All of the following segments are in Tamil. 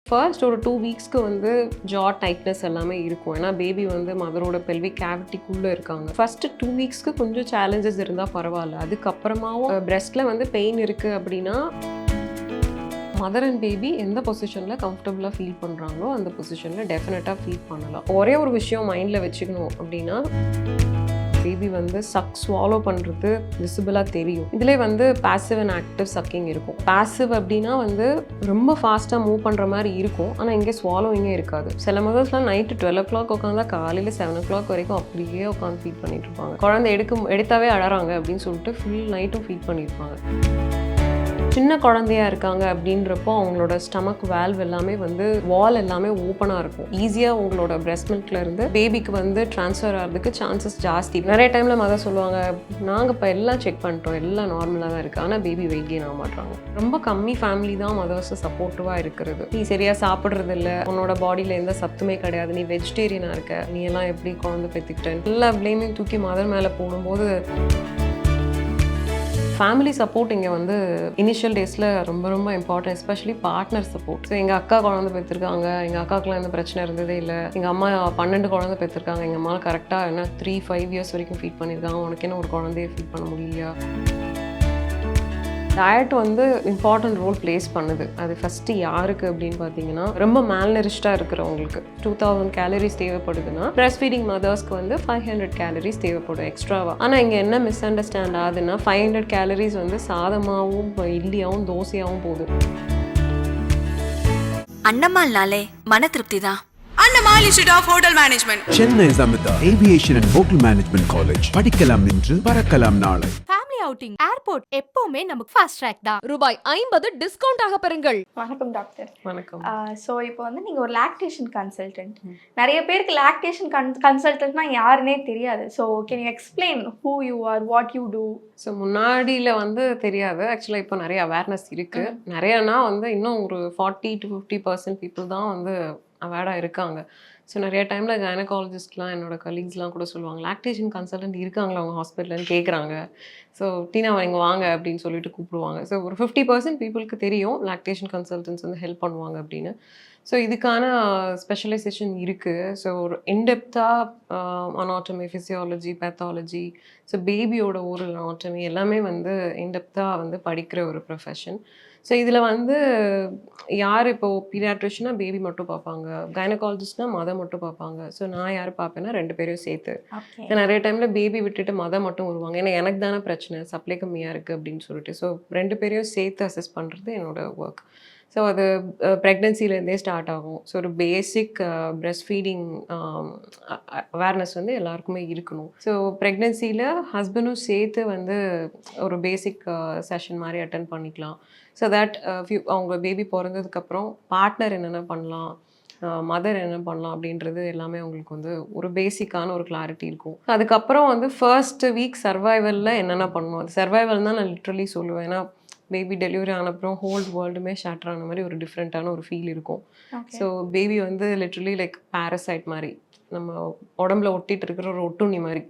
ஃபர்ஸ்ட் ஒரு 2 வீக்ஸ்க்கு வந்து ஜா டைட்னஸ் எல்லாமே இருக்கும். ஏன்னா பேபி வந்து மதரோட பெல்விக் கேவிட்டிக்குள்ளே இருக்காங்க. ஃபர்ஸ்ட் 2 வீக்ஸ்க்கு கொஞ்சம் சேலஞ்சஸ் இருந்தால் பரவாயில்ல. அதுக்கப்புறமாவும் பிரெஸ்ட்டில் வந்து பெயின் இருக்குது அப்படின்னா மதர் அண்ட் பேபி எந்த பொசிஷனில் கம்ஃபர்டபுளாக ஃபீல் பண்ணுறாங்களோ அந்த பொசிஷனில் டெஃபினட்டாக ஃபீல் பண்ணலாம். ஒரே ஒரு விஷயம் மைண்டில் வச்சுக்கணும் அப்படின்னா பேபி வந்து ஸ்வாலோ பண்ணுறது விசிபிளாக தெரியும். இதிலே வந்து பாசிவ் அண்ட் ஆக்டிவ் சக்கிங் இருக்கும். பாசிவ் அப்படின்னா வந்து ரொம்ப ஃபாஸ்ட்டாக மூவ் பண்ணுற மாதிரி இருக்கும், ஆனால் இங்கே ஸ்வாலோவிங்கே இருக்காது. சில மதர்ஸ்லாம் நைட்டு 12 o'clock உட்காந்தா காலையில் 7 o'clock வரைக்கும் அப்படியே உட்காந்து ஃபீட் பண்ணிட்டு இருப்பாங்க. குழந்தை எடுத்தாவே அழறாங்க அப்படின்னு சொல்லிட்டு ஃபுல் நைட்டும் ஃபீட் பண்ணியிருப்பாங்க. சின்ன குழந்தையா இருக்காங்க அப்படின்றப்போ அவங்களோட ஸ்டமக் வால்வ் எல்லாமே வந்து வால் எல்லாமே ஓப்பனாக இருக்கும். ஈஸியாக உங்களோட பிரெஸ்ட் மில்க்ல இருந்து பேபிக்கு வந்து ட்ரான்ஸ்ஃபர் ஆகிறதுக்கு சான்சஸ் ஜாஸ்தி. நிறைய டைமில் மதர் சொல்லுவாங்க, நாங்கள் இப்போ எல்லாம் செக் பண்ணிட்டோம், எல்லாம் நார்மலாக தான் இருக்குது, ஆனால் பேபி வெயிட் கெயின் ஆக மாட்டாங்க. ரொம்ப கம்மி ஃபேமிலி தான் மதர்ஸ் சப்போர்ட்டிவாக இருக்கிறது. நீ சரியாக சாப்பிட்றது இல்லை, உன்னோட பாடியில் எந்த சத்துமே கிடையாது, நீ வெஜிடேரியனாக இருக்க, நீ எல்லாம் எப்படி குழந்தை பெற்றுக்கிட்டேன், எல்லா பிளேமையும் தூக்கி மதர் மேலே போடும்போது ஃபேமிலி சப்போர்ட் இங்கே வந்து இனிஷியல் டேஸில் ரொம்ப ரொம்ப important, especially partner support. So எங்கள் அக்கா குழந்தை பெற்றிருக்காங்க, எங்கள் அக்காவுக்குலாம் எந்த பிரச்சனை இருந்ததே இல்லை. எங்கள் அம்மா 12 குழந்தை பெற்றிருக்காங்க, எங்கள் அம்மா கரெக்டாக என்ன 3-5 years வரைக்கும் ஃபீட் பண்ணியிருக்காங்க. உனக்கு என்ன ஒரு குழந்தைய ஃபீட் பண்ண முடியலையா? டயட் வந்து இம்பார்ட்டன்ட் ரோல் பிளேஸ் பண்ணுது. அது ஃபஸ்ட்டு யாருக்கு அப்படின்னு பார்த்தீங்கன்னா, ரொம்ப மேல்நரிஷ்டாக இருக்கிறவங்களுக்கு 2000 calories தேவைப்படுதுன்னா பிரெஸ்ட் ஃபீடிங் மதர்ஸ்க்கு வந்து 500 calories தேவைப்படும் எக்ஸ்ட்ராவாக. ஆனால் இங்கே என்ன மிஸ் அண்டர்ஸ்டாண்ட் ஆகுதுன்னா 500 calories வந்து சாதமாகவும் இட்லியாகவும் தோசையாகவும் போகுது. அன்னமால்னாலே மன திருப்தி தான். Annamal institute of hotel management, Chennai Amirta aviation and hotel management college. படிக்கலாம் இன்று, பறக்கலாம் நாளை. ஃபேமிலி அவுட்டிங் ஏர்போர்ட் எப்பவுமே நமக்கு ஃபாஸ்ட் ட்ராக் தான். ரூபாய் 50 டிஸ்கவுண்ட் ஆக பெறுங்கள். வணக்கம் டாக்டர். வணக்கம். ஸோ இப்போ வந்து நீங்கள் ஒரு லாக்டேஷன் கன்சல்டன்ட். நிறைய பேருக்கு லாக்டேஷன் கன்சல்டன்ட்னா யாருன்னே தெரியாது. So can you explain who you are, what you do? So முன்னாடியில் வந்து தெரியாது. ஆக்சுவலாக இப்போ நிறைய அவேர்னஸ் இருக்குது. நிறையனா வந்து இன்னும் ஒரு 40-50% பீப்புள் தான் வந்து அவேர்டாக இருக்காங்க. ஸோ நிறைய டைமில் கைனகாலஜிஸ்ட்லாம் என்னோட கலீக்ஸ்லாம் கூட சொல்லுவாங்க, லாக்டேஷன் கன்சல்டன்ட் இருக்காங்களா அவங்க ஹாஸ்பிட்டல்னு கேட்குறாங்க. ஸோ டீனா இங்கே வாங்க அப்படின்னு சொல்லிட்டு கூப்பிடுவாங்க. ஸோ ஒரு 50% பீப்புளுக்கு தெரியும் லாக்டேஷன் கன்சல்டன்ட்ஸ் வந்து ஹெல்ப் பண்ணுவாங்க அப்படின்னு. ஸோ இதுக்கான ஸ்பெஷலைசேஷன் இருக்குது. ஸோ ஒரு இன்டெப்த்தாக அனாட்டமி, ஃபிசியாலஜி, பேத்தாலஜி, ஸோ பேபியோட ஓரல் அனாட்டமி எல்லாமே வந்து இன்டெப்த்தாக வந்து படிக்கிற ஒரு ப்ரொஃபஷன். ஸோ இதில் வந்து யார் இப்போது பீடியாட்ரிஷனா பேபி மட்டும் பார்ப்பாங்க, கைனகாலஜிஸ்ட்னா மதர் மட்டும் பார்ப்பாங்க. ஸோ நான் யார் பார்ப்பேன்னா 2 பேரையும் சேர்த்து. நிறைய டைமில் பேபி விட்டுட்டு மதர் மட்டும் வருவாங்க, ஏன்னா எனக்கு தானே பிரச்சனை, சப்ளை கம்மியாக இருக்குது அப்படின்னு சொல்லிட்டு. ஸோ 2 பேரையும் சேர்த்து அசஸ் பண்ணுறது என்னோடய ஒர்க். ஸோ அது ப்ரெக்னென்சிலேருந்தே ஸ்டார்ட் ஆகும். ஸோ ஒரு பேசிக் பிரெஸ்ட் ஃபீடிங் அவேர்னஸ் வந்து எல்லாருக்குமே இருக்கணும். ஸோ ப்ரெக்னென்சியில் ஹஸ்பண்டும் சேர்த்து வந்து ஒரு பேசிக் செஷன் மாதிரி அட்டன் பண்ணிக்கலாம். ஸோ தட் அவங்க பேபி பிறந்ததுக்கப்புறம் பார்ட்னர் என்னென்ன பண்ணலாம், மதர் என்ன பண்ணலாம் அப்படின்றது எல்லாமே அவங்களுக்கு வந்து ஒரு பேசிக்கான ஒரு கிளாரிட்டி இருக்கும். அதுக்கப்புறம் வந்து ஃபர்ஸ்ட் வீக் சர்வைவலில் என்னென்ன பண்ணணும், அது சர்வைவல் தான் நான் லிட்ரலி சொல்லுவேன். ஏன்னா பேபி டெலிவரி ஆனப்புறம் ஹோல் வேர்ல்டுமே ஷேட்டர் ஆன மாதிரி ஒரு டிஃப்ரெண்ட்டான ஒரு ஃபீல் இருக்கும். ஸோ பேபி வந்து லிட்ரலி லைக் பேரசைட் மாதிரி நம்ம உடம்புல ஒட்டிகிட்டு இருக்கிற ஒரு ஒட்டுண்ணி மாதிரி.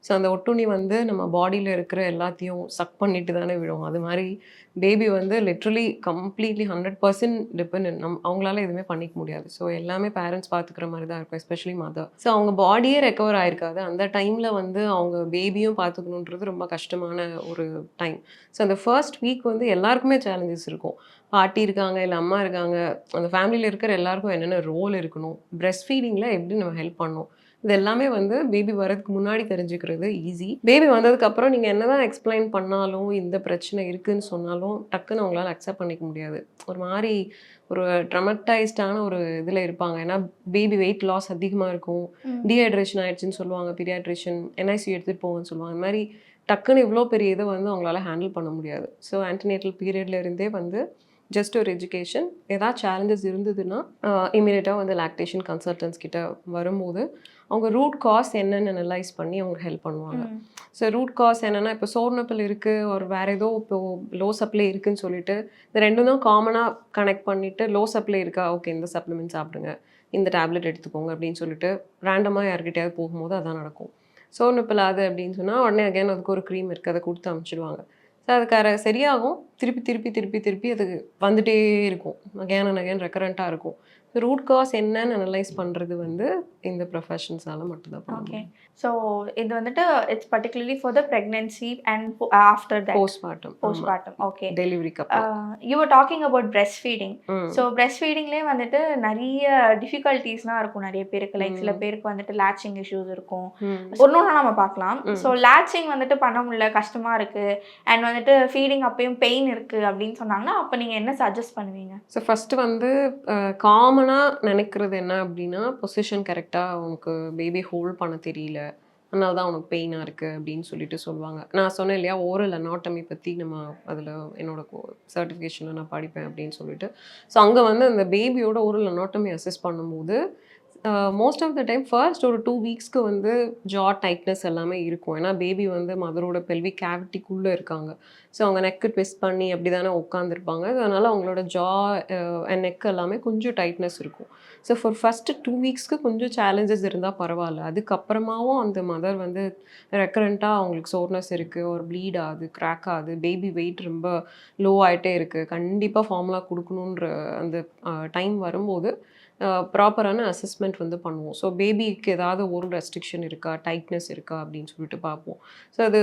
ஸோ அந்த ஒட்டுண்ணி வந்து நம்ம பாடியில் இருக்கிற எல்லாத்தையும் சக் பண்ணிட்டு தானே விடும். அது மாதிரி பேபி வந்து லிட்ரலி கம்ப்ளீட்லி 100% டிபெண்ட். அவங்களால எதுவுமே பண்ணிக்க முடியாது. ஸோ எல்லாமே பேரண்ட்ஸ் பார்த்துக்கிற மாதிரி தான் இருக்கும், எஸ்பெஷலி மதர். ஸோ அவங்க பாடியே ரெக்கவர் ஆகிருக்காது. அந்த டைமில் வந்து அவங்க பேபியும் பார்த்துக்கணுன்றது ரொம்ப கஷ்டமான ஒரு டைம். ஸோ அந்த ஃபர்ஸ்ட் வீக் வந்து எல்லாருக்குமே சேலஞ்சஸ் இருக்கும். பாட்டி இருக்காங்க, இல்லை அம்மா இருக்காங்க, அந்த ஃபேமிலியில் இருக்கிற எல்லாருக்கும் என்னென்ன ரோல் இருக்கணும், பிரெஸ்ட் ஃபீடிங்கில் எப்படி நம்ம ஹெல்ப் பண்ணணும், இது எல்லாமே வந்து பேபி வரதுக்கு முன்னாடி தெரிஞ்சுக்கிறது ஈஸி. பேபி வந்ததுக்கப்புறம் நீங்கள் என்ன தான் எக்ஸ்பிளைன் பண்ணாலும், இந்த பிரச்சனை இருக்குதுன்னு சொன்னாலும் டக்குன்னு அவங்களால அக்செப்ட் பண்ணிக்க முடியாது. ஒரு மாதிரி ஒரு ட்ரமட்டைஸ்டான ஒரு இதில் இருப்பாங்க. ஏன்னா பேபி வெயிட் லாஸ் அதிகமாக இருக்கும், டீஹைட்ரேஷன் ஆகிடுச்சின்னு சொல்லுவாங்க பீடியாட்ரிஷியன், என்ஐசி எடுத்துகிட்டு போங்கன்னு சொல்லுவாங்க. இந்த மாதிரி டக்குன்னு இவ்வளோ பெரிய இதை வந்து அவங்களால ஹேண்டில் பண்ண முடியாது. ஸோ ஆன்டினேட்டல் பீரியட்ல இருந்தே வந்து ஜஸ்ட் ஒரு எஜுகேஷன், ஏதாவது சேலஞ்சஸ் இருந்ததுன்னா இமீடியட்டாக வந்து லாக்டேஷன் கன்சல்டன்ட்ஸ் கிட்ட வரும்போது அவங்க ரூட் காஸ் என்னென்னு அனலைஸ் பண்ணி அவங்க ஹெல்ப் பண்ணுவாங்க. ஸோ ரூட் காஸ் என்னென்னா, இப்போ சோர்னப்பிள் இருக்குது, ஒரு வேறு ஏதோ இப்போது லோ சப்ளை இருக்குதுன்னு சொல்லிட்டு இந்த ரெண்டும் தான் காமனாக கனெக்ட் பண்ணிவிட்டு லோ சப்ளை இருக்கா, ஓகே இந்த சப்ளிமெண்ட் சாப்பிடுங்க, இந்த டேப்லெட் எடுத்துக்கோங்க அப்படின்னு சொல்லிட்டு ரேண்டமாக யார்கிட்டயாவது போகும்போது அதான் நடக்கும். சோர்னப்பிள் ஆகுது அப்படின்னு சொன்னால் உடனே அகைன் அதுக்கு ஒரு க்ரீம் இருக்குது, அதை கொடுத்து அனுப்பிச்சிடுவாங்க. ஸோ அது சரியாகும், திருப்பி திருப்பி திருப்பி திருப்பி அது வந்துட்டே இருக்கும், அகேன் அண்ட் அகேன் ரெக்கரண்ட்டாக இருக்கும். ரூட் காஸ் என்னன்னு அனலைஸ் பண்ணுறது வந்து இந்த ப்ரொஃபஷன்ஸால் மட்டும்தான் பண்ண ஓகே. முடியும். ஸோ இது வந்துட்டு it's particularly for the pregnancy and after that postmortem postmortem. Okay. டெலிவரிக்கு அப்புறம். You are talking about breast feeding. ம். ஸோ பிரெஸ்ட் ஃபீடிங்லேயே வந்துட்டு நிறைய டிஃபிகல்ட்டிஸ்லாம் இருக்கும் நிறைய பேருக்கு. லைக் சில பேருக்கு வந்துட்டு லேட்சிங் இஷ்யூஸ் இருக்கும். ம். ஒன்னொன்னா நம்ம பார்க்கலாம். ஸோ லேட்சிங் வந்துட்டு பண்ண முடியல, கஷ்டமா இருக்கு, அண்ட் வந்துட்டு ஃபீடிங் அப்பயும் பெயின் இருக்கு அப்படின்னு சொன்னாங்கன்னா அப்போ நீங்க என்ன சஜஸ்ட் பண்ணுவீங்க? ஸோ ஃபஸ்ட்டு வந்து காமனாக நினைக்கிறது என்ன அப்படின்னா, பொசிஷன் கரெக்டாக உனக்கு பேபி ஹோல்ட் பண்ண தெரியல, அதனால தான் உனக்கு பெயினாக இருக்குது அப்படின்னு சொல்லிட்டு சொல்லுவாங்க. நான் சொன்னேன் இல்லையா, ஓரல் அனாட்டமி பற்றி நம்ம அதில் என்னோட சர்டிஃபிகேஷனில் நான் படிப்பேன் அப்படின்னு சொல்லிட்டு. ஸோ அங்கே வந்து அந்த பேபியோட ஓரல் அனாட்டமி அசஸ் பண்ணும்போது most of the time first ஒரு 2 வீக்ஸ்க்கு வந்து ஜா டைட்னஸ் எல்லாமே இருக்கும். ஏன்னா பேபி வந்து மதரோட பெல்விக் கேவிட்டிக்குள்ளே இருக்காங்க. ஸோ அவங்க நெக்கு ட்விஸ்ட் பண்ணி அப்படி தானே உட்காந்துருப்பாங்க. அதனால் அவங்களோட ஜா அண்ட் நெக் எல்லாமே கொஞ்சம் டைட்னஸ் இருக்கும். ஸோ ஃபஸ்ட்டு 2 வீக்ஸ்க்கு கொஞ்சம் சேலஞ்சஸ் இருந்தால் பரவாயில்ல. அதுக்கப்புறமாவும் அந்த மதர் வந்து ரெக்கரண்ட்டாக அவங்களுக்கு சோர்னஸ் இருக்குது, ஒரு ப்ளீட் ஆகுது, கிராக் ஆகுது, பேபி வெயிட் ரொம்ப லோ ஆகிட்டே இருக்குது, கண்டிப்பாக ஃபார்முலா கொடுக்கணுன்ற அந்த டைம் வரும்போது ப்ராப்பரான அசஸ்மெண்ட் வந்து பண்ணுவோம். ஸோ பேபிக்கு ஏதாவது ஒரு ரெஸ்ட்ரிக்ஷன் இருக்கா, டைட்னஸ் இருக்கா அப்படின்னு சொல்லிட்டு பார்ப்போம். ஸோ அது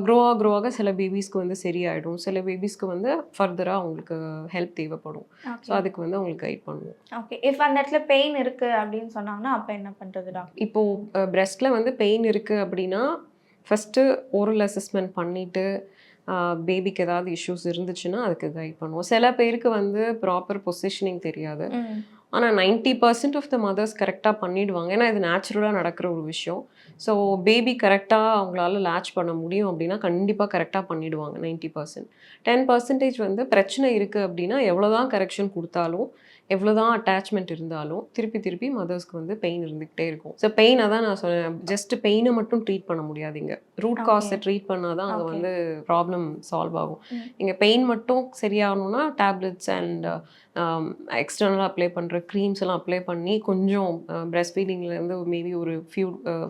க்ரோவாக சில பேபிஸ்க்கு வந்து சரியாயிடும், சில பேபிஸ்க்கு வந்து ஃபர்தராக அவங்களுக்கு ஹெல்ப் தேவைப்படும். ஸோ அதுக்கு வந்து அவங்களுக்கு கைட் பண்ணுவோம். ஓகே. இஃப் அந்த இடத்துல பெயின் இருக்கு அப்படின்னு சொன்னாங்கன்னா அப்போ என்ன பண்ணுறது டாக்டர்? இப்போது பிரெஸ்ட்டில் வந்து பெயின் இருக்குது அப்படின்னா ஃபஸ்ட்டு ஓரல் அசஸ்மெண்ட் பண்ணிவிட்டு பேபிக்கு ஏதாவது இஷ்யூஸ் இருந்துச்சுன்னா அதுக்கு கைட் பண்ணுவோம். சில பேருக்கு வந்து ப்ராப்பர் பொசிஷனிங் தெரியாது. ஆனால் 90% ஆஃப் த மதர்ஸ் கரெக்டாக பண்ணிவிடுவாங்க. ஏன்னா இது நேச்சுரலாக நடக்கிற ஒரு விஷயம். ஸோ பேபி கரெக்டாக அவங்களால லேட்ச் பண்ண முடியும் அப்படின்னா கண்டிப்பாக கரெக்டாக பண்ணிவிடுவாங்க 90%. 10% வந்து பிரச்சனை இருக்குது அப்படின்னா எவ்வளோ தான் கரெக்ஷன் கொடுத்தாலும், எவ்வளோ தான் அட்டாச்மெண்ட் இருந்தாலும் திருப்பி திருப்பி மதர்ஸ்க்கு வந்து பெயின் இருந்துக்கிட்டே இருக்கும். ஸோ பெயினை தான் நான் சொன்னேன், ஜஸ்ட் பெயினை மட்டும் ட்ரீட் பண்ண முடியாதுங்க, ரூட் காஸை ட்ரீட் பண்ணால் தான் அங்கே வந்து ப்ராப்ளம் சால்வ் ஆகும். இங்கே பெயின் மட்டும் சரியாகணும்னா டேப்லெட்ஸ் அண்ட் எக்ஸ்டர்னலாக அப்ளை பண்ணுற க்ரீம்ஸ் எல்லாம் அப்ளை பண்ணி கொஞ்சம் பிரெஸ்ட் ஃபீடிங்லேருந்து மேபி ஒரு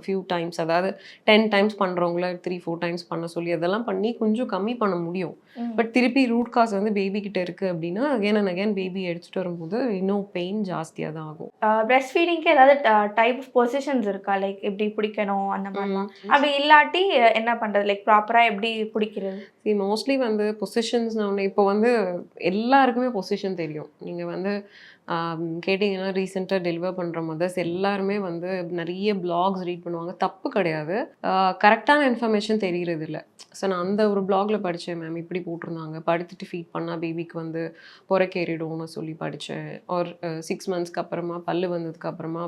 ஃபியூ டைம்ஸ், அதாவது 10 டைம்ஸ் பண்ணுறவங்கள 3-4 டைம்ஸ் பண்ண சொல்லி அதெல்லாம் பண்ணி கொஞ்சம் கம்மி பண்ண முடியும். பட் திருப்பி ரூட் காஸ் வந்து பேபி கிட்ட இருக்குது அப்படின்னா அகேன் அண்ட் அகேன் பேபி எடுத்துகிட்டு வரும்போது இன்னும் பெயின் ஜாஸ்தியாக தான் ஆகும். பிரெஸ்ட் ஃபீடிங்க்கு ஏதாவது டைப் ஆஃப் பொசிஷன்ஸ் இருக்கா? லைக் எப்படி பிடிக்கணும் அந்த மாதிரிலாம்? அப்படி இல்லாட்டி என்ன பண்ணுறது? லைக் ப்ராப்பராக எப்படி பிடிக்கிறது? மோஸ்ட்லி வந்து பொசிஷன்ஸ் ஒன்று இப்போ வந்து எல்லாருக்குமே பொசிஷன் தெரியும். நீங்கள் வந்து கேட்டிங்கன்னா ரீசெண்டாக டெலிவர் பண்ணுற மதர்ஸ் எல்லாருமே வந்து நிறைய பிளாக்ஸ் ரீட் பண்ணுவாங்க, தப்பு கிடையாது. கரெக்டான இன்ஃபர்மேஷன் தெரிகிறது இல்லை. ஸோ நான் அந்த ஒரு பிளாகில் படித்தேன் மேம், இப்படி போட்டிருந்தாங்க, படுத்துட்டு ஃபீட் பண்ணால் பேபிக்கு வந்து புறக்கேறிடும்னு சொல்லி படித்தேன். ஒரு 6 மந்த்ஸ்க்கு அப்புறமா பல்லு வந்ததுக்கு அப்புறமா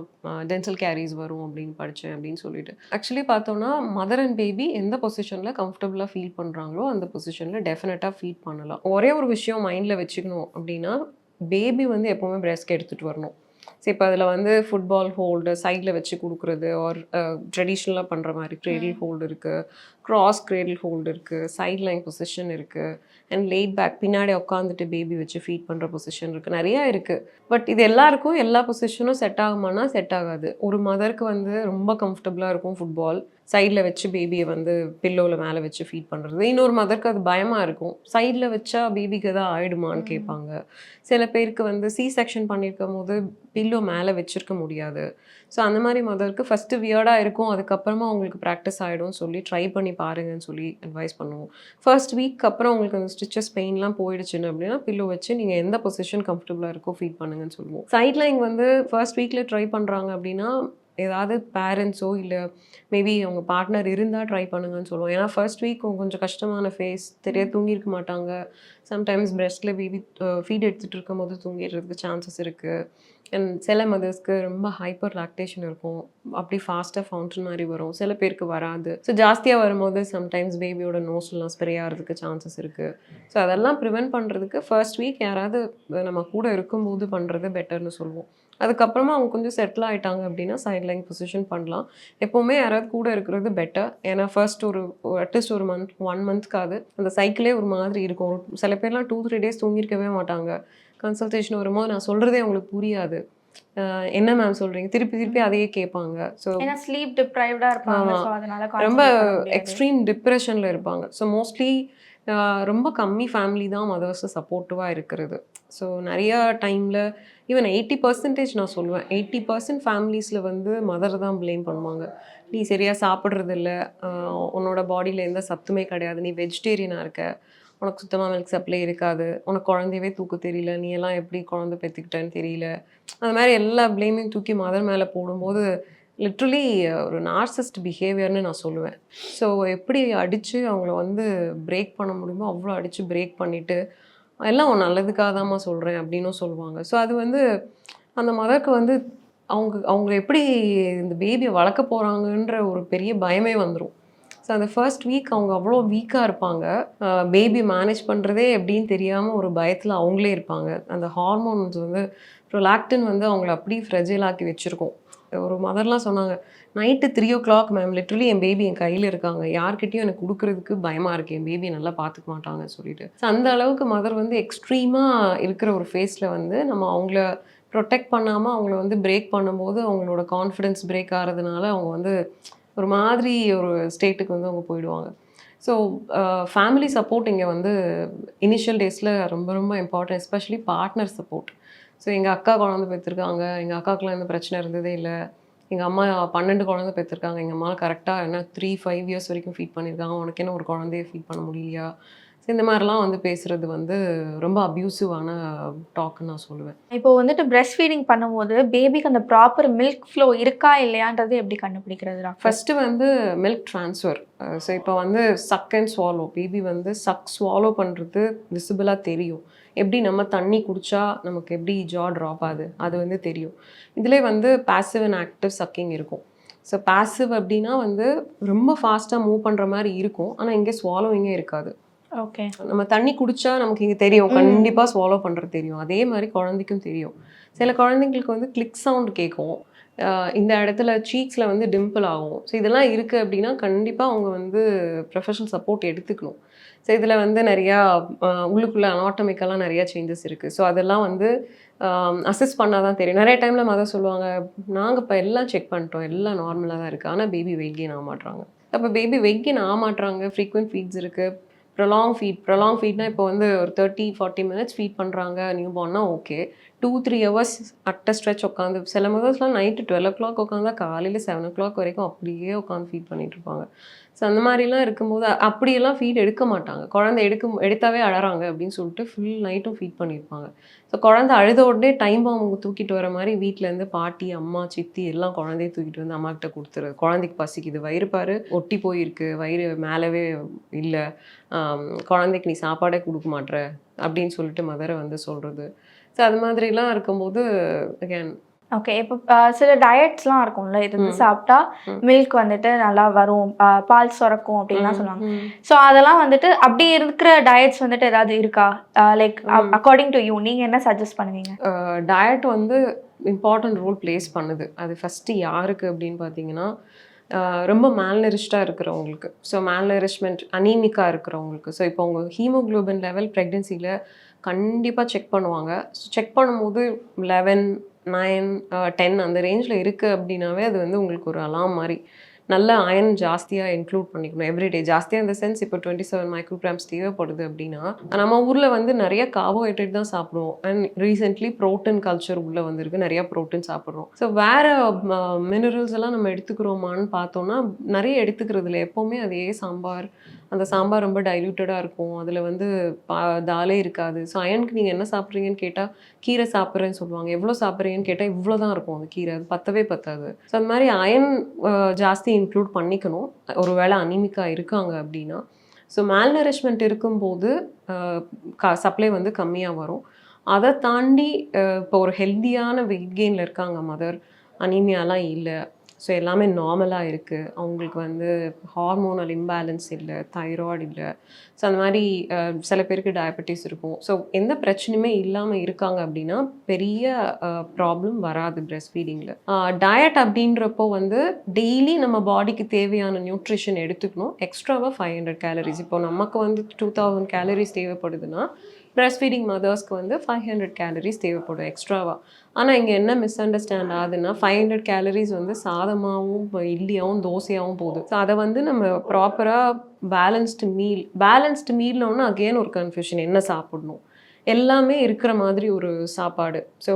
டென்டல் கேரிஸ் வரும் அப்படின்னு படித்தேன் அப்படின்னு சொல்லிட்டு. ஆக்சுவலி பார்த்தோன்னா மதர் அண்ட் பேபி எந்த பொசிஷனில் கம்ஃபர்டபுளாக ஃபீல் பண்ணுறாங்களோ அந்த பொசிஷனில் டெஃபினட்டாக ஃபீட் பண்ணலாம். ஒரே ஒரு விஷயம் மைண்டில் வச்சுக்கணும் அப்படின்னா, பேபி வந்து எப்போவுமே பிரெஸ்ட்க்கு எடுத்துகிட்டு வரணும். ஸோ இப்போ அதில் வந்து ஃபுட்பால் ஹோல்டு சைடில் வச்சு கொடுக்குறது, ஒரு ட்ரெடிஷ்னலாக பண்ணுற மாதிரி கிரேடில் ஹோல்டு இருக்குது, க்ராஸ் கிரேடில் ஹோல்டு இருக்குது, சைட் லைன் பொசிஷன் இருக்குது, அண்ட் லேட் பேக் பின்னாடி உட்காந்துட்டு பேபி வச்சு ஃபீட் பண்ணுற பொசிஷன் இருக்குது, நிறையா இருக்குது. பட் இது எல்லாருக்கும் எல்லா பொசிஷனும் செட் ஆகுமானா செட் ஆகாது. ஒரு மதருக்கு வந்து ரொம்ப கம்ஃபர்டபுளாக இருக்கும் ஃபுட்பால் சைடில் வச்சு பேபியை வந்து பில்லோவில் மேலே வச்சு ஃபீட் பண்ணுறது. இன்னொரு மதருக்கு அது பயமாக இருக்கும், சைடில் வச்சா பேபிக்கு எதாவது ஆகிடுமான்னு கேட்பாங்க. சில பேருக்கு வந்து செக்ஷன் பண்ணியிருக்கும் போது பில்லோ மேலே வச்சுருக்க முடியாது. ஸோ அந்த மாதிரி மதருக்கு ஃபஸ்ட்டு வியர்டாக இருக்கும், அதுக்கப்புறமா உங்களுக்கு ப்ராக்டிஸ் ஆகிடும் சொல்லி ட்ரை பண்ணி பாருங்கன்னு சொல்லி அட்வைஸ் பண்ணுவோம். ஃபர்ஸ்ட் வீக் அப்புறம் உங்களுக்கு அந்த ஸ்டிச்சஸ் பெயின்லாம் போயிடுச்சுன்னு அப்படின்னா பில்லோ வச்சு நீங்கள் எந்த பொசிஷன் கம்ஃபர்டபுளாக இருக்கோ ஃபீட் பண்ணுங்கன்னு சொல்லுவோம். சைட் லைன் வந்து ஃபர்ஸ்ட் வீக்கில் ட்ரை பண்ணுறாங்க அப்படின்னா ஏதாவது பேரண்ட்ஸோ இல்லை மேபி அவங்க பார்ட்னர் இருந்தால் ட்ரை பண்ணுங்கன்னு சொல்லுவோம். ஏன்னா ஃபர்ஸ்ட் வீக் கொஞ்சம் கஷ்டமான ஃபேஸ், தெரியாது, தூங்கியிருக்க மாட்டாங்க. சம்டைம்ஸ் பிரெஸ்ட்டில் பேபி ஃபீட் எடுத்துகிட்டு இருக்கும் போது தூங்கிடுறதுக்கு சான்சஸ் இருக்குது. அண்ட் சில மதர்ஸ்க்கு ரொம்ப ஹைப்பர் லாக்டேஷன் இருக்கும், அப்படி ஃபாஸ்ட்டாக ஃபவுண்டன் மாதிரி வரும், சில பேருக்கு வராது. ஸோ ஜாஸ்தியாக வரும்போது சம்டைம்ஸ் பேபியோட நோஸ்லாம் ஸ்ப்ரே ஆகிறதுக்கு சான்சஸ் இருக்குது. ஸோ அதெல்லாம் ப்ரிவென்ட் பண்ணுறதுக்கு ஃபர்ஸ்ட் வீக் யாராவது நம்ம கூட இருக்கும்போது பண்ணுறது பெட்டர்னு சொல்லுவோம். அதுக்கப்புறமா அவங்க கொஞ்சம் செட்டில் ஆகிட்டாங்க அப்படின்னா சைட் லைன் பொசிஷன் பண்ணலாம். எப்போவுமே யாராவது கூட இருக்கிறது பெட்டர். ஏன்னா ஃபர்ஸ்ட் ஒரு அட்லீஸ்ட் ஒரு 1 மந்த்க்காவது அந்த சைக்கிளே ஒரு மாதிரி இருக்கும். சில பேர்லாம் 2-3 டேஸ் தூங்கியிருக்கவே மாட்டாங்க. கன்சல்டேஷன் வரும்போது நான் சொல்கிறதே அவங்களுக்கு புரியாது, என்ன மேம் சொல்கிறீங்க, திருப்பி திருப்பி அதையே கேட்பாங்க. ஸோ ஸ்லீப் டிப்ரைவ்டாக இருப்பாங்க, ஸோ அதனால ரொம்ப எக்ஸ்ட்ரீம் டிப்ரெஷனில் இருப்பாங்க. ஸோ மோஸ்ட்லி ரொம்ப கம்மி ஃபேமிலி தான் மதர்ஸை சப்போர்ட்டிவாக இருக்கிறது. ஸோ நிறையா டைமில் ஈவன் 80% நான் சொல்லுவேன், 80% ஃபேமிலிஸில் வந்து மதர் தான் ப்ளேம் பண்ணுவாங்க. நீ சரியாக சாப்பிட்றதில்ல, உன்னோட பாடியில் எந்த சத்துமே கிடையாது, நீ வெஜிடேரியனாக இருக்க, உனக்கு சுத்தமாக மில்க் சப்ளை இருக்காது, உனக்கு குழந்தையவே தூக்க தெரியல, நீ எல்லாம் எப்படி குழந்தை பெற்றுக்கிட்டேன்னு தெரியல. அந்த மாதிரி எல்லா ப்ளேமையும் தூக்கி மதர் மேலே போடும்போது லிட்ரலி ஒரு நார்சிஸ்ட் பிஹேவியர்னு நான் சொல்லுவேன். ஸோ எப்படி அடித்து அவங்கள வந்து பிரேக் பண்ண முடியுமோ அவ்வளோ அடித்து பிரேக் பண்ணிவிட்டு, எல்லாம் உன் நல்லதுக்காக தான்மா சொல்கிறேன் அப்படின்னும் சொல்லுவாங்க. ஸோ அது வந்து அந்த மதருக்கு வந்து அவங்கள எப்படி இந்த பேபியை வளர்க்க போகிறாங்கன்ற ஒரு பெரிய பயமே வந்துடும். ஸோ அந்த ஃபர்ஸ்ட் வீக் அவங்க அவ்வளோ வீக்காக இருப்பாங்க. பேபி மேனேஜ் பண்ணுறதே எப்படின்னு தெரியாமல் ஒரு பயத்தில் அவங்களே இருப்பாங்க. அந்த ஹார்மோன்ஸ் வந்து ப்ரொலாக்டின் வந்து அவங்கள அப்படி ஃப்ரெஜைல் ஆக்கி வச்சுருக்கோம். ஒரு மதர்லாம் சொன்னாங்க, நைட்டு 3 o'clock மேம் லிட்ரலி என் பேபி என் கையில் இருக்காங்க, யார்கிட்டையும் எனக்கு கொடுக்குறதுக்கு பயமாக இருக்குது, என் பேபியை நல்லா பார்த்துக்க மாட்டாங்கன்னு சொல்லிட்டு. ஸோ அந்த அளவுக்கு மதர் வந்து எக்ஸ்ட்ரீமாக இருக்கிற ஒரு ஃபேஸில் வந்து நம்ம அவங்கள ப்ரொடெக்ட் பண்ணாமல் அவங்கள வந்து பிரேக் பண்ணும்போது அவங்களோட கான்ஃபிடென்ஸ் பிரேக் ஆகிறதுனால அவங்க வந்து ஒரு மாதிரி ஒரு ஸ்டேட்டுக்கு வந்து அவங்க போயிடுவாங்க. ஸோ ஃபேமிலி சப்போர்ட் இங்கே வந்து இனிஷியல் டேஸில் ரொம்ப ரொம்ப important, especially partner support. So எங்கள் அக்கா குழந்தை பெற்றிருக்காங்க, எங்கள் அக்காவுக்குலாம் எந்த பிரச்சனை இருந்ததே இல்லை. எங்கள் அம்மா 12 குழந்தை பெற்றிருக்காங்க, எங்கள் அம்மாவை கரெக்டாக என்ன 3-5 இயர்ஸ் வரைக்கும் ஃபீட் பண்ணியிருக்காங்க, உனக்கு என்ன ஒரு குழந்தைய ஃபீட் பண்ண முடியலையா? ஸோ இந்த மாதிரிலாம் வந்து பேசுகிறது வந்து ரொம்ப அப்யூசிவான டாக்குன்னு நான் சொல்லுவேன். இப்போ வந்துட்டு பிரெஸ்ட் ஃபீடிங் பண்ணும்போது பேபிக்கு அந்த ப்ராப்பர் மில்க் ஃப்ளோ இருக்கா இல்லையான்றது எப்படி கண்டுபிடிக்கிறது டாக்டர்? ஃபஸ்ட்டு வந்து மில்க் ட்ரான்ஸ்ஃபர். ஸோ இப்போ வந்து சக் அண்ட் ஸ்வாலோ, பேபி வந்து ஸ்வாலோ பண்ணுறது விசிபிளாக தெரியும். எப்படி நம்ம தண்ணி குடித்தா நமக்கு எப்படி ஜா ட்ராப் ஆகுது அது வந்து தெரியும். இதிலே வந்து பாசிவ் அண்ட் ஆக்டிவ் சக்கிங் இருக்கும். ஸோ பாசிவ் அப்படின்னா வந்து ரொம்ப ஃபாஸ்ட்டாக மூவ் பண்ணுற மாதிரி இருக்கும், ஆனால் இங்கே ஸ்வாலோவிங்கே இருக்காது. ஓகே, நம்ம தண்ணி குடித்தா நமக்கு இங்கே தெரியும், கண்டிப்பாக ஸ்வாலோ பண்ணுறது தெரியும். அதே மாதிரி குழந்தைக்கும் தெரியும். சில குழந்தைங்களுக்கு வந்து கிளிக் சவுண்ட் கேட்கும், இந்த இடத்துல சீக்ஸில் வந்து டிம்பிள் ஆகும். ஸோ இதெல்லாம் இருக்குது அப்படின்னா கண்டிப்பாக அவங்க வந்து ப்ரொஃபஷனல் சப்போர்ட் எடுத்துக்கணும். ஸோ இதில் வந்து நிறையா உள்ளுக்குள்ளே அனாட்டமிக்கெல்லாம் நிறையா சேஞ்சஸ் இருக்குது. ஸோ அதெல்லாம் வந்து அசஸ் பண்ணால் தான் தெரியும். நிறைய டைமில் மதர் சொல்லுவாங்க, நாங்கள் இப்போ எல்லாம் செக் பண்ணிட்டோம், எல்லாம் நார்மலாக தான் இருக்குது, ஆனால் பேபி வெயிட் கெயின் ஆக மாட்றாங்க. அப்போ பேபி வெயிட் கெயின் ஆக மாட்றாங்க, ஃப்ரீக்வெண்ட் ஃபீட்ஸ் இருக்குது, ப்ரொலாங் ஃபீட்னா இப்போ வந்து ஒரு 30-40 மினிட்ஸ் ஃபீட் பண்ணுறாங்க நியூ பார்ன்னா ஓகே. 2-3 ஹவர்ஸ் அட்ட ஸ்ட்ரெச் உட்காந்து, சில மதர்ஸ்லாம் நைட்டு 12 o'clock உட்காந்தா காலையில் 7 o'clock வரைக்கும் அப்படியே உட்காந்து ஃபீட் பண்ணிட்டு இருப்பாங்க. ஸோ அந்த மாதிரிலாம் இருக்கும்போது அப்படியெல்லாம் ஃபீட் எடுக்க மாட்டாங்க. குழந்தை எடுத்தாவே அழறாங்க அப்படின்னு சொல்லிட்டு ஃபுல் நைட்டும் ஃபீட் பண்ணியிருப்பாங்க. ஸோ குழந்தை அழுத உடனே டைம் அவங்க தூக்கிட்டு வர மாதிரி வீட்டிலேருந்து பாட்டி, அம்மா, சித்தி எல்லாம் குழந்தைய தூக்கிட்டு வந்து அம்மாக்கிட்ட கொடுத்துரு, குழந்தைக்கு பசிக்குது, வயிறு பாரு ஒட்டி போயிருக்கு, வயிறு மேலவே இல்லை, குழந்தைக்கு நீ சாப்பாடே கொடுக்க மாட்ற அப்படின்னு சொல்லிட்டு மதரை வந்து சொல்கிறது. ஸோ அது மாதிரிலாம் இருக்கும்போது அகேன் ஓகே. இப்போ சில டயட்ஸ்லாம் இருக்கும்ல, இது வந்து சாப்பிட்டா மில்க் வந்துட்டு நல்லா வரும், பால் சுரக்கும் அப்படின்லாம் சொல்லுவாங்க. ஸோ அதெல்லாம் வந்துட்டு அப்படி இருக்கிற டயட்ஸ் வந்துட்டு ஏதாவது இருக்கா? லைக் அக்கார்டிங் டு யூ நீங்கள் என்ன சஜஸ்ட் பண்ணுவீங்க? டயட் வந்து இம்பார்ட்டன்ட் ரோல் ப்ளேஸ் பண்ணுது. அது ஃபஸ்ட்டு யாருக்கு அப்படின்னு பார்த்தீங்கன்னா ரொம்ப மேல்நரிஷ்டாக இருக்கிறவங்களுக்கு, ஸோ மேல்நரிஷ்மெண்ட் அனீமிக்காக இருக்கிறவங்களுக்கு. ஸோ இப்போ உங்கள் ஹீமோக்ளோபின் லெவல் ப்ரெக்னென்சியில் கண்டிப்பாக செக் பண்ணுவாங்க. ஸோ செக் பண்ணும்போது 11, 9, 10 அந்த ரேஞ்சில் இருக்குது அப்படின்னாவே அது வந்து உங்களுக்கு ஒரு அலாம் மாதிரி. நல்ல அயன் ஜாஸ்தியாக இன்க்ளூட் பண்ணிக்கணும் எவ்ரிடே. ஜாஸ்தியாக இந்த சென்ஸ் இப்போ 27 மைக்ரோகிராம்ஸ் தேவைப்படுது அப்படின்னா, நம்ம ஊரில் வந்து நிறைய கார்போஹைட்ரேட் தான் சாப்பிடுவோம். அண்ட் ரீசெண்ட்லி ப்ரோட்டீன் கல்ச்சர் உள்ளே வந்திருக்கு, நிறையா ப்ரோட்டீன் சாப்பிட்றோம். ஸோ வேறு மினரல்ஸ் எல்லாம் நம்ம எடுத்துக்கிறோமான்னு பார்த்தோன்னா நிறைய எடுத்துக்கிறது இல்லை. எப்போவுமே அதே சாம்பார், அந்த சாம்பார் ரொம்ப டைல்யூட்டடாக இருக்கும், அதில் வந்து தாலே இருக்காது. ஸோ அயனுக்கு நீங்கள் என்ன சாப்பிட்றீங்கன்னு கேட்டால் கீரை சாப்பிட்றேன்னு சொல்லுவாங்க, எவ்வளோ சாப்பிட்றீங்கன்னு கேட்டால் இவ்வளோ தான் இருக்கும் அந்த கீரை, அது பத்தவே பத்தாது. ஸோ அந்த மாதிரி அயன் ஜாஸ்தி இன்க்ளூட் பண்ணிக்கணும் ஒரு வேளை அனீமிக்காக இருக்காங்க அப்படின்னா. ஸோ மேல்நரிஷ்மெண்ட் இருக்கும்போது சப்ளை வந்து கம்மியாக வரும். அதை தாண்டி இப்போ ஒரு ஹெல்த்தியான வெயிட் கெயினில் இருக்காங்க மதர், அனீமியாலாம் இல்லை, ஸோ எல்லாமே நார்மலாக இருக்குது, அவங்களுக்கு வந்து ஹார்மோனல் இம்பேலன்ஸ் இல்லை, தைராய்டு இல்லை, ஸோ அந்த மாதிரி சில பேருக்கு டயபெட்டிஸ் இருக்கும். ஸோ எந்த பிரச்சனையுமே இல்லாமல் இருக்காங்க அப்படின்னா பெரிய ப்ராப்ளம் வராது பிரெஸ்ட் ஃபீடிங்கில். டயட் அப்படின்றப்போ வந்து டெய்லி நம்ம பாடிக்கு தேவையான நியூட்ரிஷன் எடுத்துக்கணும். எக்ஸ்ட்ராவாக 500 கேலரிஸ், இப்போ நமக்கு வந்து 2000 கேலரிஸ் தேவைப்படுதுன்னா பிரெஸ்ட் ஃபீடிங் மதர்ஸ்க்கு வந்து 500 கேலரிஸ் தேவைப்படும் எக்ஸ்ட்ராவாக. ஆனால் இங்கே என்ன மிஸ் அண்டர்ஸ்டாண்ட் ஆகுதுன்னா 500 கேலரிஸ் வந்து சாதமாகவும் இட்லியாகவும் தோசையாகவும் போகுது. ஸோ அதை வந்து நம்ம ப்ராப்பராக பேலன்ஸ்டு மீல்னு ஒன்று அகெயின் ஒரு கன்ஃபியூஷன், என்ன சாப்பிடணும், எல்லாமே இருக்கிற மாதிரி ஒரு சாப்பாடு. ஸோ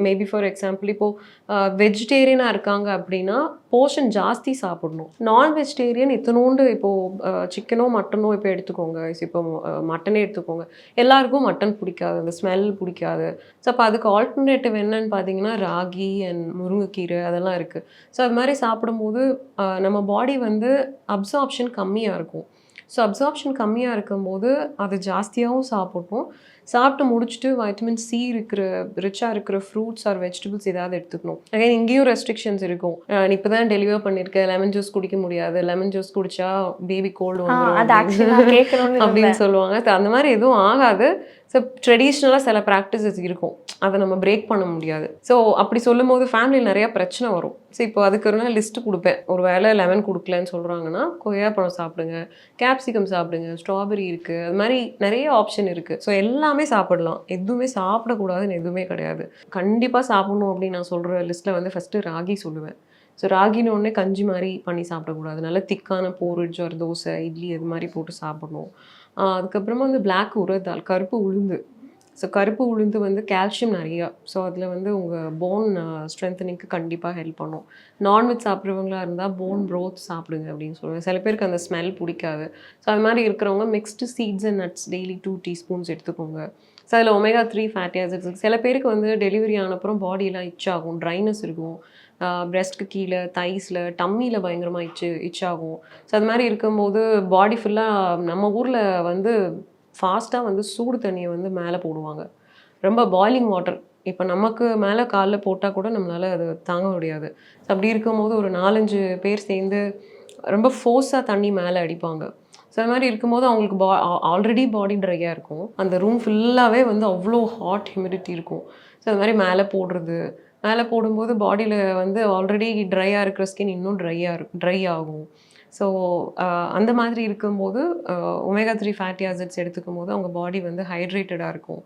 மேபி ஃபார் எக்ஸாம்பிள் இப்போது வெஜிடேரியனாக இருக்காங்க அப்படின்னா போர்ஷன் ஜாஸ்தி சாப்பிடணும். நான் வெஜிடேரியன் இத்தனோண்டு இப்போது சிக்கனோ மட்டனோ இப்போ எடுத்துக்கோங்க, இப்போ மட்டனே எடுத்துக்கோங்க, எல்லாருக்கும் மட்டன் பிடிக்காது, அந்த ஸ்மெல் பிடிக்காது. ஸோ அப்போ அதுக்கு ஆல்டர்னேட்டிவ் என்னன்னு பார்த்தீங்கன்னா ராகி அண்ட் முருங்கைக்கீரை அதெல்லாம் இருக்குது. ஸோ அது மாதிரி சாப்பிடும்போது நம்ம பாடி வந்து அப்சார்ப்ஷன் கம்மியாக இருக்கும். ஸோ அப்சார்ப்ஷன் கம்மியாக இருக்கும்போது அது ஜாஸ்தியாகவும் சாப்பிடணும். சாப்பிட்டு முடிச்சுட்டு வைட்டமின் சி ரிச்சாக இருக்கிற ஃப்ரூட்ஸ் ஆர் வெஜிடபிள்ஸ் ஏதாவது எடுத்துக்கணும். அகைன் இங்கேயும் ரெஸ்ட்ரிக்ஷன்ஸ் இருக்கும். நீ இப்போ தான் டெலிவர் பண்ணியிருக்க, லெமன் ஜூஸ் குடிக்க முடியாது, லெமன் ஜூஸ் குடிச்சா பேபி கோல்டு வந்துடும் அப்படின்னு சொல்லுவாங்க. அந்த மாதிரி எதுவும் ஆகாது. ஸோ ட்ரெடிஷ்னலாக சில ப்ராக்டிசஸ் இருக்கும், அதை நம்ம பிரேக் பண்ண முடியாது. ஸோ அப்படி சொல்லும் போது ஃபேமிலியில் நிறையா பிரச்சனை வரும். ஸோ இப்போ அதுக்கு ஒரு நாள் லிஸ்ட்டு கொடுப்பேன். ஒரு வேளை லெமன் கொடுக்கலன்னு சொல்கிறாங்கன்னா கொய்யாப்பழம் சாப்பிடுங்க, கேப்சிகம் சாப்பிடுங்க, ஸ்ட்ராபெரி இருக்குது, அது மாதிரி நிறைய ஆப்ஷன் இருக்குது. ஸோ எல்லாமே சாப்பிடலாம், எதுவுமே சாப்பிடக்கூடாதுன்னு எதுவுமே கிடையாது. கண்டிப்பாக சாப்பிடணும் அப்படின்னு நான் சொல்கிற லிஸ்ட்டில் வந்து ஃபஸ்ட்டு ராகி சொல்லுவேன். ஸோ ராகின்னு ஒன்றே கஞ்சி மாதிரி பண்ணி சாப்பிடக்கூடாது, நல்ல திக்கான போரிட்ஜ் ஒரு தோசை இட்லி அது மாதிரி போட்டு சாப்பிடணும். அதுக்கப்புறமா வந்து பிளாக் உரதால் கருப்பு உளுந்து. ஸோ கருப்பு உளுந்து வந்து கால்சியம் நிறையா. ஸோ அதில் வந்து உங்கள் போன் ஸ்ட்ரென்தனிங்க்கு கண்டிப்பாக ஹெல்ப் பண்ணும். நான்வெஜ் சாப்பிட்றவங்களா இருந்தால் போன் ப்ரோத் சாப்பிடுங்க அப்படின்னு சொல்லுவேன். சில பேருக்கு அந்த ஸ்மெல் பிடிக்காது. ஸோ அது மாதிரி இருக்கிறவங்க mixed seeds and nuts daily 2 teaspoons எடுத்துக்கோங்க. ஸோ அதில் omega-3 ஃபேட்டி ஆசிட்ஸ் இருக்குது. சில பேருக்கு வந்து டெலிவரி ஆனப்புறம் பாடியெலாம் இச் ஆகும், ட்ரைனஸ் இருக்கும், பிரெஸ்ட்க்கு கீழே தைஸில் டம்மியில் பயங்கரமாக இச் ஆகும். ஸோ அது மாதிரி இருக்கும்போது பாடி ஃபுல்லாக நம்ம ஊரில் வந்து ஃபாஸ்ட்டாக வந்து சூடு தண்ணியை வந்து மேலே போடுவாங்க, ரொம்ப பாய்லிங் வாட்டர். இப்போ நமக்கு மேலே காலில் போட்டால் கூட நம்மளால் அது தாங்க முடியாது. ஸோ அப்படி இருக்கும்போது ஒரு 4-5 பேர் சேர்ந்து ரொம்ப ஃபோர்ஸாக தண்ணி மேலே அடிப்பாங்க. ஸோ அது மாதிரி இருக்கும்போது அவங்களுக்கு ஆல்ரெடி பாடி ட்ரையாக இருக்கும், அந்த ரூம் ஃபுல்லாகவே வந்து அவ்வளோ ஹாட் ஹியூமிடிட்டி இருக்கும். ஸோ அது மாதிரி மேலே போடும்போது பாடியில் வந்து ஆல்ரெடி ட்ரையாக இருக்கிற ஸ்கின் இன்னும் ட்ரை ஆகும். ஸோ அந்த மாதிரி இருக்கும்போது omega-3 ஃபேட்டி ஆசிட்ஸ் எடுத்துக்கும் போது அவங்க பாடி வந்து ஹைட்ரேட்டடாக இருக்கும்.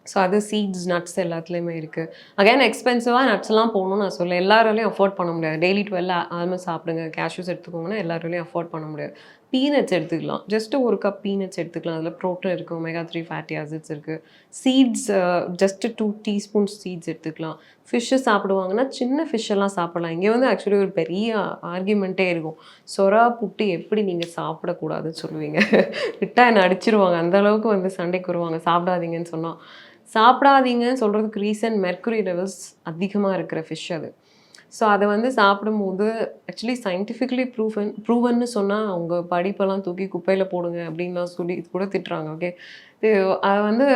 ஸோ அது சீட்ஸ் நட்ஸ் எல்லாத்துலேயுமே இருக்குது. அகைன் எக்ஸ்பென்சிவாக நட்ஸ்லாம் போகணும்னு நான் சொல்ல, எல்லாராலையும் அஃபோர்ட் பண்ண முடியாது. டெய்லி 12 ஆல்மோஸ்ட் சாப்பிடுங்க, கேஷ்யூஸ் எடுத்துக்கோங்கன்னா எல்லாராலையும் அஃபோர்ட் பண்ண முடியாது. பீனட்ஸ் எடுத்துக்கலாம், ஜஸ்ட்டு 1 கப் பீனட்ஸ் எடுத்துக்கலாம், அதில் ப்ரோட்டீன் இருக்குது, omega-3 ஃபேட்டி ஆசிட்ஸ் இருக்குது. சீட்ஸ் ஜஸ்ட்டு 2 டீஸ்பூன்ஸ் சீட்ஸ் எடுத்துக்கலாம். ஃபிஷ்ஷு சாப்பிடுவாங்கன்னா சின்ன ஃபிஷ்ஷெல்லாம் சாப்பிடலாம். இங்கே வந்து ஆக்சுவலி ஒரு பெரிய ஆர்கியூமெண்ட்டே இருக்கும், சொரா புட்டு எப்படி நீங்கள் சாப்பிடக்கூடாதுன்னு சொல்லுவீங்க, விட்டால் என்னை அடிச்சிருவாங்க, அந்தளவுக்கு வந்து சண்டைக்கு வருவாங்க சாப்பிடாதீங்கன்னு சொன்னால். சாப்பிடாதீங்கன்னு சொல்கிறதுக்கு ரீசன் மெர்க்குரி லெவல்ஸ் அதிகமாக இருக்கிற ஃபிஷ் அது. ஸோ அதை வந்து சாப்பிடும்போது ஆக்சுவலி சயின்டிஃபிக்கலி ப்ரூவன்னு சொன்னால் அவங்க படிப்பெல்லாம் தூக்கி குப்பையில் போடுங்க அப்படின்லாம் சொல்லி கூட திட்டுறாங்க. ஓகே, அதை வந்து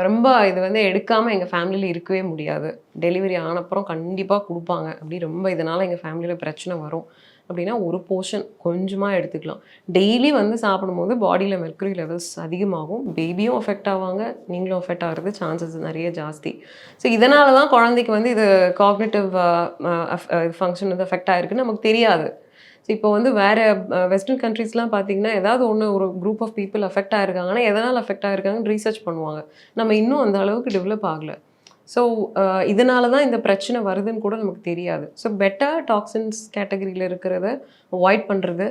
ரொம்ப இது வந்து எடுக்காமல் எங்கள் ஃபேமிலியில் இருக்கவே முடியாது. டெலிவரி ஆனப்புறம் கண்டிப்பாக கொடுப்பாங்க. அப்படி ரொம்ப இதனால் எங்கள் ஃபேமிலியில் பிரச்சனை வரும் அப்படின்னா ஒரு போர்ஷன் கொஞ்சமாக எடுத்துக்கலாம். டெய்லி வந்து சாப்பிடும்போது பாடியில் மெர்க்குரி லெவல்ஸ் அதிகமாகும், பேபியும் அஃபெக்ட் ஆவாங்க, நீங்களும் அஃபெக்ட் ஆகிறது சான்சஸ் நிறைய ஜாஸ்தி. ஸோ இதனால தான் குழந்தைக்கு வந்து இது காக்னிட்டிவ் ஃபங்க்ஷன் வந்து அஃபெக்ட் ஆகிருக்குன்னு நமக்கு தெரியாது. ஸோ இப்போ வந்து வேறு வெஸ்டர்ன் கண்ட்ரீஸ்லாம் பார்த்தீங்கன்னா ஏதாவது ஒரு குரூப் ஆஃப் பீப்புள் அஃபெக்ட் ஆகிருக்காங்கன்னா எதனால் அஃபெக்ட் ஆகிருக்காங்கன்னு ரீசர்ச் பண்ணுவாங்க. நம்ம இன்னும் அந்த அளவுக்கு டெவலப் ஆகலை. ஸோ இதனால தான் இந்த பிரச்சனை வருதுன்னு கூட நமக்கு தெரியாது. ஸோ பெட்டர் டாக்ஸின்ஸ் கேட்டகரியில் இருக்கிறத அவாய்ட் பண்ணுறது.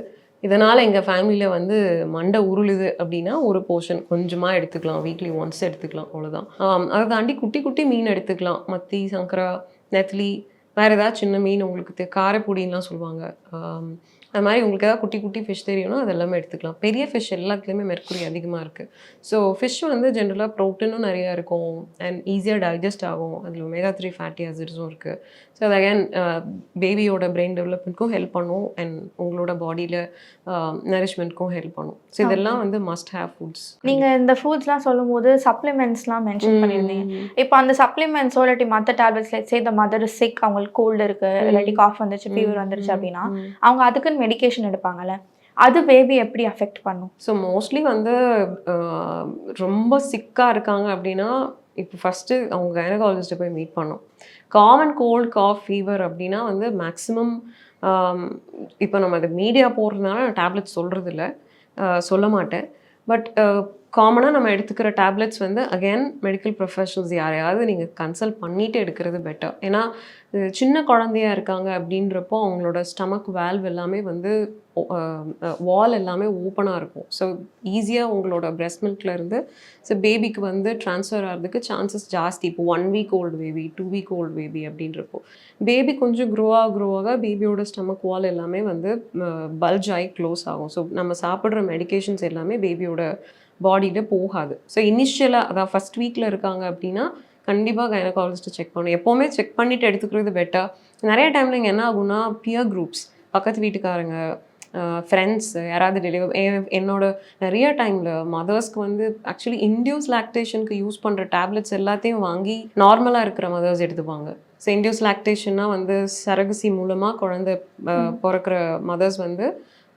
இதனால் எங்கள் ஃபேமிலியில் வந்து மண்டை உருளுது அப்படின்னா ஒரு போர்ஷன் கொஞ்சமாக எடுத்துக்கலாம், வீக்லி ஒன்ஸ் எடுத்துக்கலாம், அவ்வளோதான். அதை தாண்டி குட்டி குட்டி மீன் எடுத்துக்கலாம், மத்தி, சங்கரா, நெத்திலி, வேறு ஏதாவது சின்ன மீன் உங்களுக்கு காரைப்பொடின்லாம் சொல்லுவாங்க, அது மாதிரி உங்களுக்கு ஏதாவது குட்டி குட்டி ஃபிஷ் தெரியும்னா அது எல்லாமே எடுத்துக்கலாம். பெரிய ஃபிஷ் எல்லாத்துலேயுமே மெர்க்குரி அதிகமாக இருக்குது. ஸோ ஃபிஷ் வந்து ஜென்ரலாக ப்ரோட்டீனும் நிறையா இருக்கும் அண்ட் ஈஸியாக டைஜஸ்ட் ஆகும், அதில் omega-3 ஃபேட்டி ஆசிட்ஸும் இருக்குது. ஸோ அது அகேன் பேபியோட பிரெயின் டெவலப்மெண்ட்க்கும் ஹெல்ப் பண்ணும் அண்ட் உங்களோட பாடியில் நரிஷ்மெண்ட்க்கும் ஹெல்ப் பண்ணும். ஸோ இதெல்லாம் வந்து மஸ்ட் ஹேவ் ஃபுட்ஸ். நீங்கள் இந்த ஃபுட்ஸ்லாம் சொல்லும் போது சப்ளிமெண்ட்ஸ்லாம் மென்ஷன் பண்ணியிருந்தீங்க. இப்போ அந்த சப்ளிமெண்ட்ஸோ இல்லாட்டி மற்ற tablets say the mother sick, அவங்களுக்கு கோல்டு இருக்குது இல்லாட்டி காஃப் வந்துருச்சு, ஃபீவர் வந்துருச்சு அப்படின்னா அவங்க அதுக்குன்னு மெடிகேஷன் எடுப்பாங்கல்ல, அது பேபி எப்படி அஃபெக்ட் பண்ணும்? ஸோ மோஸ்ட்லி வந்து ரொம்ப சிக்காக இருக்காங்க அப்படின்னா இப்போ ஃபஸ்ட்டு அவங்க கைனகாலஜிஸ்ட்டை போய் மீட் பண்ணோம். காமன் கோல்டு, காஃப், ஃபீவர் அப்படின்னா வந்து மேக்ஸிமம் இப்போ நம்ம அது மீடியா போடுறதுனால நான் டேப்லெட்ஸ் சொல்ல மாட்டேன். பட் காமனாக நம்ம எடுத்துக்கிற டேப்லெட்ஸ் வந்து அகைன் மெடிக்கல் ப்ரொஃபஷனல்ஸ் யாரையாவது நீங்கள் கன்சல்ட் பண்ணிட்டு எடுக்கிறது பெட்டர். ஏன்னா சின்ன குழந்தையா இருக்காங்க அப்படின்றப்போ அவங்களோட ஸ்டமக் வேல்வ் எல்லாமே வந்து வால் எல்லாமே ஓப்பனாக இருக்கும். ஸோ ஈஸியாக உங்களோட பிரெஸ்ட் மில்க்லேருந்து ஸோ பேபிக்கு வந்து ட்ரான்ஸ்ஃபர் ஆகிறதுக்கு சான்சஸ் ஜாஸ்தி. இப்போ 1 week old baby 2 week old baby அப்படின்றப்போ பேபி கொஞ்சம் க்ரோ ஆக பேபியோட ஸ்டமக் வால் எல்லாமே வந்து பல்ஜ் ஆகி க்ளோஸ் ஆகும். ஸோ நம்ம சாப்பிட்ற மெடிகேஷன்ஸ் எல்லாமே பேபியோட பாடியில் போகாது. ஸோ இனிஷியலாக அதாவது ஃபஸ்ட் வீக்கில் இருக்காங்க அப்படின்னா கண்டிப்பாக கைனகாலஜிஸ்ட்டை செக் பண்ணணும். எப்போவுமே செக் பண்ணிவிட்டு எடுத்துக்கிறது பெட்டர். நிறைய டைமில் இங்கே என்ன ஆகும்னா பியர் குரூப்ஸ், பக்கத்து வீட்டுக்காரங்க, ஃப்ரெண்ட்ஸ் யாராவது என்னோட நிறைய டைமில் மதர்ஸ்க்கு வந்து ஆக்சுவலி இன்டியூஸ் லாக்டேஷனுக்கு யூஸ் பண்ணுற டேப்லெட்ஸ் எல்லாத்தையும் வாங்கி நார்மலாக இருக்கிற மதர்ஸ் எடுத்துப்பாங்க. ஸோ இன்டியூஸ் லாக்டேஷன்னா வந்து சரகசி மூலமாக குழந்தை பிறக்கிற மதர்ஸ் வந்து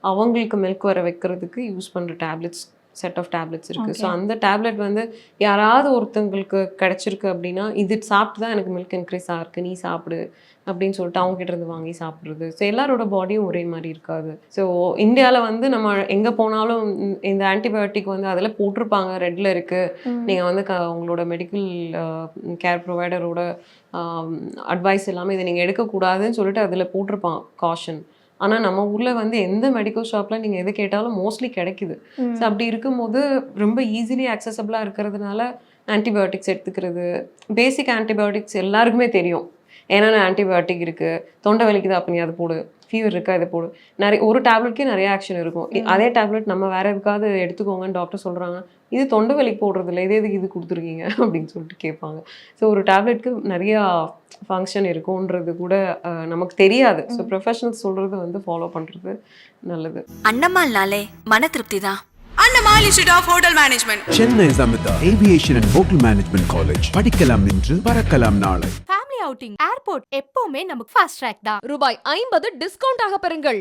அவங்களுக்கு மில்க் வர வைக்கிறதுக்கு யூஸ் பண்ணுற டேப்லெட்ஸ் செட் ஆஃப் டேப்லெட்ஸ் இருக்குது. ஸோ அந்த டேப்லெட் வந்து யாராவது ஒருத்தங்களுக்கு கிடச்சிருக்கு அப்படின்னா இது சாப்பிட்டு தான் எனக்கு மில்க் இன்க்ரீஸ் ஆகிருக்கு, நீ சாப்பிடு அப்படின்னு சொல்லிட்டு அவங்ககிட்ட இருந்து வாங்கி சாப்பிட்றது. ஸோ எல்லாரோட பாடியும் ஒரே மாதிரி இருக்காது. ஸோ இந்தியாவில் வந்து நம்ம எங்கே போனாலும் இந்த ஆன்டிபயோட்டிக் வந்து அதில் போட்டிருப்பாங்க, ரெட்டில் இருக்குது. நீங்கள் வந்து உங்களோட மெடிக்கல் கேர் ப்ரொவைடரோட அட்வைஸ் எல்லாமே இதை நீங்கள் எடுக்கக்கூடாதுன்னு சொல்லிட்டு அதில் போட்டிருப்பான் காஷன். ஆனால் நம்ம ஊரில் வந்து எந்த மெடிக்கல் ஷாப்பில் நீங்கள் எது கேட்டாலும் மோஸ்ட்லி கிடைக்குது. ஸோ அப்படி இருக்கும்போது ரொம்ப ஈஸிலி ஆக்சசபிளாக இருக்கிறதுனால ஆன்டிபயோட்டிக்ஸ் எடுத்துக்கிறது. பேசிக் ஆன்டிபயோட்டிக்ஸ் எல்லாருக்குமே தெரியும். என்னென்ன ஆன்டிபயோட்டிக் இருக்குது, தொண்டை வலிக்குது அப்போ நீ அதை போடு, ஃபீவர் இருக்கா இதை போடு. நிறைய ஒரு டேப்லெட்கே நிறைய ஆக்ஷன் இருக்கும். அதே டேப்லெட் நம்ம வேறு எதுக்காவது எடுத்துக்கோங்கன்னு டாக்டர் சொல்கிறாங்க, இது தொண்டை வலிக்கு போடுறது இல்லை, இதே இது கொடுத்துருக்கீங்க அப்படின்னு சொல்லிட்டு கேட்பாங்க. ஸோ ஒரு டேப்லெட்க்கு நிறையா ஃபங்க்ஷன் இருக்கும்ன்றது கூட நமக்கு தெரியாது. ஸோ ப்ரொஃபஷனல்ஸ் சொல்கிறது வந்து ஃபாலோ பண்ணுறது நல்லது. அண்ணம்மாள்னாலே மன திருப்தி தான். Annamal institute of hotel management. Chennai Samita aviation and hotel management college. படிக்கலாம் இன்று பறக்கலாம் நாளை. ஃபேமிலி அவுட்டிங் ஏர்போர்ட் எப்பவுமே நமக்கு ஃபாஸ்ட் ட்ராக் தான். ரூபாய் 50 டிஸ்கவுண்ட் ஆக பெறுங்கள்.